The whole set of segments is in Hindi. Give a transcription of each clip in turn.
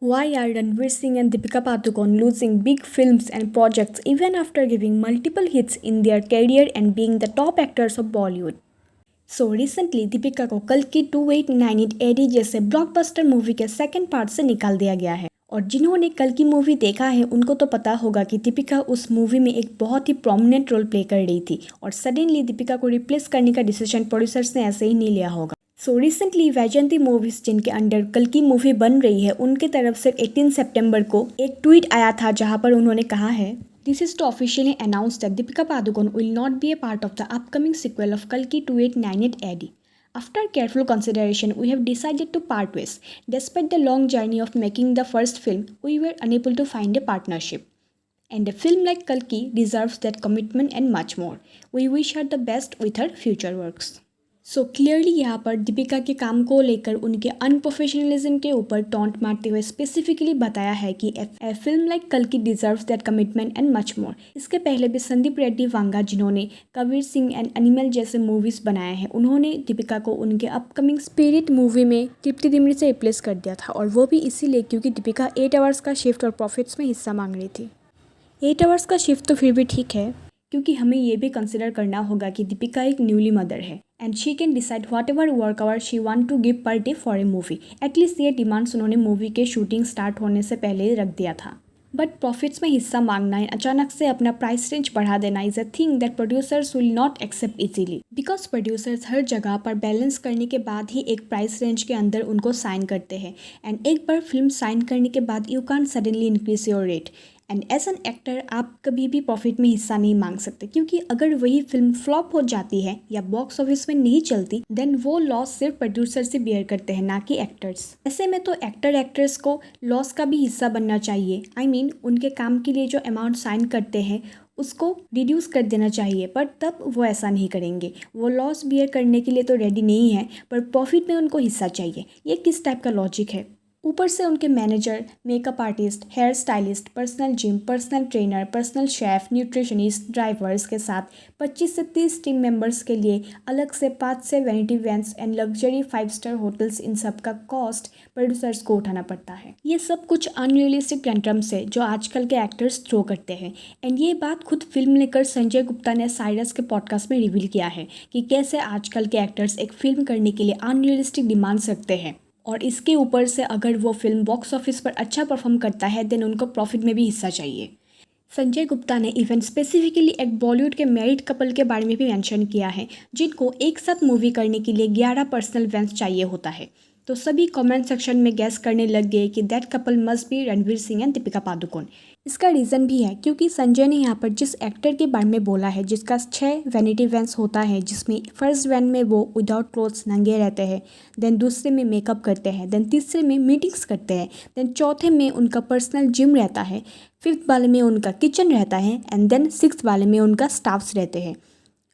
Why are Ranveer Singh and Deepika Padukone losing big films and projects even after giving multiple hits in their career and being the top actors of Bollywood? So recently Deepika को कल की 2898 AD जैसे ब्लॉकबस्टर मूवी के सेकंड पार्ट से निकाल दिया गया है। और जिन्होंने कल की मूवी देखा है उनको तो पता होगा कि दीपिका उस मूवी में एक बहुत ही प्रोमिनेंट रोल प्ले कर रही थी और सडनली दीपिका को रिप्लेस करने का डिसीजन प्रोड्यूसर्स ने ऐसे ही नहीं लिया होगा। सो रिसेंटली वैजयंती मूवीज जिनके अंडर कल की मूवी बन रही है उनके तरफ से 18 सितंबर को एक ट्वीट आया था जहां पर उन्होंने कहा है, This is to officially announce that Deepika Padukone will not be a part of the upcoming sequel of Kalki 2898 AD. After careful consideration, we have decided to part ways. Despite the long journey of making the first film, we were unable to find a partnership. And a film like Kalki deserves that commitment and much more. We wish her the best with her future works. So clearly यहाँ पर दीपिका के काम को लेकर उनके अनप्रोफेशनलिज्म के ऊपर टॉन्ट मारते हुए स्पेसिफिकली बताया है कि ए फिल्म लाइक कल्कि deserves that commitment and much more. इसके पहले भी संदीप रेड्डी वांगा जिन्होंने कबीर सिंह एंड एनिमल जैसे मूवीज़ बनाए हैं उन्होंने दीपिका को उनके अपकमिंग स्पिरिट मूवी में तृप्ति डिमरी से रिप्लेस कर दिया था और वो भी इसीलिए क्योंकि दीपिका 8 आवर्स का शिफ्ट और प्रॉफिट्स में हिस्सा मांग रही थी। 8 आवर्स का शिफ्ट तो फिर भी ठीक है क्योंकि हमें ये भी कंसिडर करना होगा कि दीपिका एक न्यूली मदर है and she can decide whatever work hour she want to give per day for a movie. At least ये डिमांड्स उन्होंने मूवी के शूटिंग स्टार्ट होने से पहले रख दिया था। बट प्रॉफिट्स में हिस्सा मांगना है अचानक से अपना प्राइस रेंज बढ़ा देना is a thing that producers will not accept easily because producers हर जगह पर बैलेंस करने के बाद ही एक प्राइस रेंज के अंदर उनको साइन करते हैं एंड एक बार फिल्म साइन करने के बाद you can suddenly increase your rate. And as an actor आप कभी भी प्रॉफिट में हिस्सा नहीं मांग सकते क्योंकि अगर वही फिल्म फ्लॉप हो जाती है या बॉक्स ऑफिस में नहीं चलती देन वो लॉस सिर्फ प्रोड्यूसर से बियर करते हैं ना कि एक्टर्स। ऐसे में तो एक्टर एक्ट्रेस को लॉस का भी हिस्सा बनना चाहिए। I mean, उनके काम के लिए जो अमाउंट साइन करते हैं उसको रिड्यूस कर देना चाहिए पर तब वो ऐसा नहीं करेंगे। वो लॉस बियर करने के लिए तो रेडी नहीं है पर प्रॉफिट में उनको हिस्सा चाहिए। ये किस टाइप का लॉजिक है? ऊपर से उनके manager, makeup artist, hair stylist, personal gym, personal trainer, personal chef, nutritionist, drivers के साथ 25 से 30 टीम मेंबर्स के लिए अलग से 5 से vanity vans and luxury 5 star hotels, इन सब का कॉस्ट प्रोड्यूसर्स को उठाना पड़ता है। ये सब कुछ अनरियलिस्टिक टेंट्रम्स है जो आजकल के एक्टर्स थ्रो करते हैं एंड ये बात खुद फिल्म मेकर संजय गुप्ता ने साइरस के पॉडकास्ट में रिवील किया है कि कैसे आजकल के एक्टर्स एक फिल्म करने के लिए अनरियलिस्टिक डिमांड्स रखते हैं और इसके ऊपर से अगर वो फिल्म बॉक्स ऑफिस पर अच्छा परफॉर्म करता है देन उनको प्रॉफिट में भी हिस्सा चाहिए। संजय गुप्ता ने इवन स्पेसिफिकली एक बॉलीवुड के मैरिड कपल के बारे में भी मेंशन किया है जिनको एक साथ मूवी करने के लिए 11 पर्सनल वैन्स चाहिए होता है। तो सभी कमेंट सेक्शन में गैस करने लग गए कि that couple must be Ranveer Singh and Deepika Padukone. इसका रीज़न भी है क्योंकि संजय ने यहाँ पर जिस एक्टर के बारे में बोला है जिसका 6 वैनिटी वैन्स होता है जिसमें फर्स्ट वैन में वो विदाउट क्लोथ्स नंगे रहते हैं, देन दूसरे में मेकअप करते हैं, देन तीसरे में मीटिंग्स करते हैं, देन चौथे में उनका पर्सनल जिम रहता है, फिफ्थ वाले में उनका किचन रहता है एंड देन सिक्स्थ वाले में उनका स्टाफ्स रहते हैं।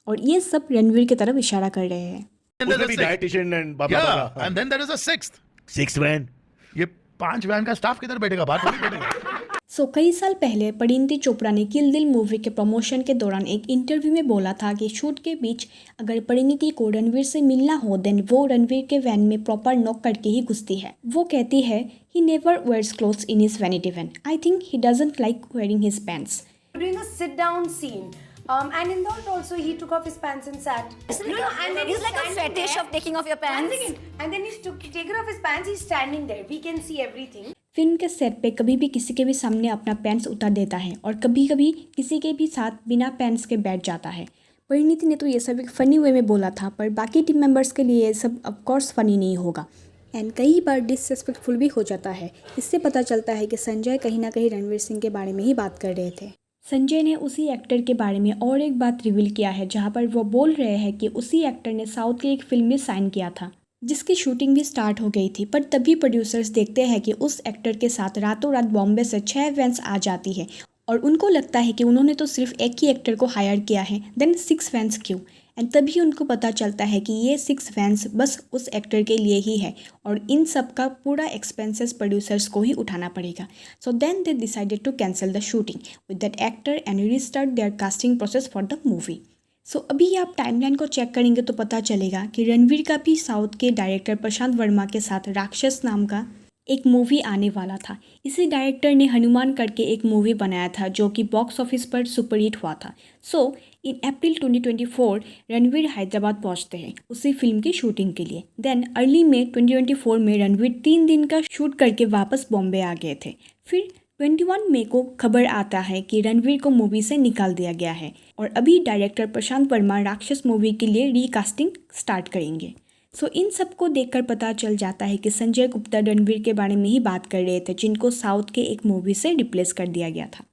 और ये सब रणवीर की तरफ इशारा कर रहे हैं। उसमें भी डाइटिशियन एंड बाबा Yeah, and then there is a sixth. Six van. ये 5 वैन का स्टाफ किधर बैठेगा? बाहर थोड़ी बैठेगा। सो कई साल पहले परिणीति चोपड़ा ने किल दिल मूवी के प्रमोशन के दौरान एक इंटरव्यू में बोला था कि शूट के बीच अगर परिणीति को रणवीर से मिलना हो देन वो रणवीर के वैन में प्रॉपर नॉक करके ही घुसती है। वो कहती है he never wears clothes in his vanity van. I think he doesn't like wearing his pants. Doing a sit down scene. And in that also he took off his pants and sat. And then It's like a fetish of taking off your pants. And then he's taken off his pants. He's standing there. We can see everything. Film के सेट पे कभी भी किसी के भी सामने अपना पैंट्स उतार देता है और कभी कभी किसी के भी साथ बिना पैंट्स के बैठ जाता है। परिणीति ने तो ये सब एक फ़नी वे में बोला था पर बाकी टीम मेंबर्स के लिए ये सब ऑफकोर्स फ़नी नहीं होगा एंड कई बार डिसरेस्पेक्टफुल भी हो जाता है। इससे पता चलता है कि संजय कहीं ना कहीं रणवीर सिंह के बारे में ही बात कर रहे थे। संजय ने उसी एक्टर के बारे में और एक बात रिवील किया है जहां पर वो बोल रहे हैं कि उसी एक्टर ने साउथ की एक फिल्म में साइन किया था जिसकी शूटिंग भी स्टार्ट हो गई थी पर तभी प्रोड्यूसर्स देखते हैं कि उस एक्टर के साथ रातों रात बॉम्बे से 6 वैन्स आ जाती है और उनको लगता है कि उन्होंने तो सिर्फ एक ही एक्टर को हायर किया है देन 6 वैन्स क्यों। एंड तभी उनको पता चलता है कि ये 6 वैन्स बस उस एक्टर के लिए ही है और इन सब का पूरा एक्सपेंसेस प्रोड्यूसर्स को ही उठाना पड़ेगा। So then they decided to cancel the shooting with that actor and restart their casting process for the movie. So अभी आप टाइमलाइन को चेक करेंगे तो पता चलेगा कि रणवीर का भी साउथ के डायरेक्टर प्रशांत वर्मा के साथ राक्षस नाम का एक मूवी आने वाला था। इसी डायरेक्टर ने हनुमान करके एक मूवी बनाया था जो कि बॉक्स ऑफिस पर सुपरहिट हुआ था। सो इन अप्रैल 2024 रणवीर हैदराबाद पहुंचते हैं उसी फिल्म की शूटिंग के लिए। देन अर्ली मई 2024 में रणवीर 3 दिन का शूट करके वापस बॉम्बे आ गए थे। फिर 21 मई को खबर आता है कि रणवीर को मूवी से निकाल दिया गया है और अभी डायरेक्टर प्रशांत वर्मा राक्षस मूवी के लिए रीकास्टिंग स्टार्ट करेंगे। सो इन सब को देखकर पता चल जाता है कि संजय गुप्ता रणवीर के बारे में ही बात कर रहे थे जिनको साउथ के एक मूवी से रिप्लेस कर दिया गया था।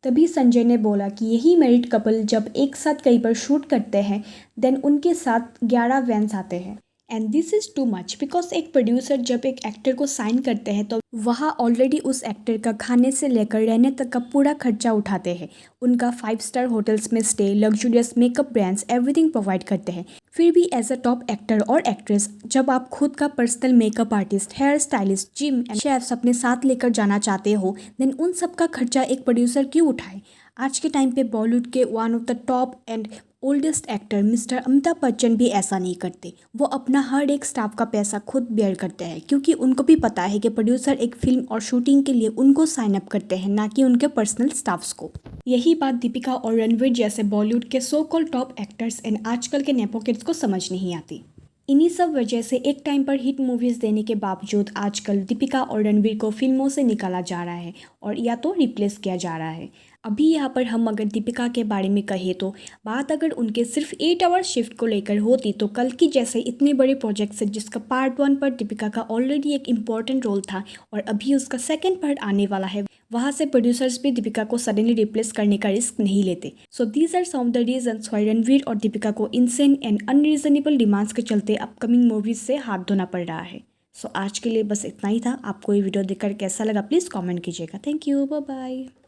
तभी संजय ने बोला कि यही मैरिड कपल जब एक साथ कहीं पर शूट करते हैं देन उनके साथ 11 वैन्स आते हैं and this is too much because एक प्रोड्यूसर जब एक एक्टर को साइन करते हैं तो वहाँ ऑलरेडी उस एक्टर का खाने से लेकर रहने तक का पूरा खर्चा उठाते हैं। उनका 5 स्टार होटल्स में stay, luxurious makeup brands everything provide करते हैं। फिर भी एज अ टॉप एक्टर और एक्ट्रेस जब आप खुद का personal makeup artist, hair stylist, gym and chefs अपने साथ लेकर जाना चाहते हो देन उन सब का खर्चा एक प्रोड्यूसर क्यों उठाए। आज के टाइम पे बॉलीवुड के one of the top and oldest actor mister Amitabh Bachchan भी ऐसा नहीं करते। वो अपना हर एक स्टाफ का पैसा खुद बेयर करते हैं क्योंकि उनको भी पता है कि प्रोड्यूसर एक फिल्म और शूटिंग के लिए उनको साइन अप करते हैं ना कि उनके पर्सनल स्टाफ्स को। यही बात दीपिका और रणवीर जैसे बॉलीवुड के so called top actors and आजकल के नेपो किड्स को समझ नहीं आती। इन्हीं सब वजह से एक टाइम पर हिट मूवीज़ देने के बावजूद आजकल दीपिका और रणवीर को फिल्मों से निकाला जा रहा है और या तो रिप्लेस किया जा रहा है। अभी यहाँ पर हम अगर दीपिका के बारे में कहें तो बात अगर उनके सिर्फ 8 आवर शिफ्ट को लेकर होती तो कल की जैसे इतने बड़े प्रोजेक्ट से जिसका पार्ट 1 पर दीपिका का ऑलरेडी एक इम्पॉर्टेंट रोल था और अभी उसका सेकेंड पार्ट आने वाला है, वहाँ से प्रोड्यूसर्स भी दीपिका को सडनली रिप्लेस करने का रिस्क नहीं लेते। So these are some of the reasons why Ranveer और दीपिका को इनसेन एंड अनरीजनेबल डिमांड्स के चलते अपकमिंग मूवीज से हाथ धोना पड़ रहा है। सो आज के लिए बस इतना ही था। आपको ये वीडियो देखकर कैसा लगा प्लीज़ कॉमेंट कीजिएगा। Thank you, bye bye.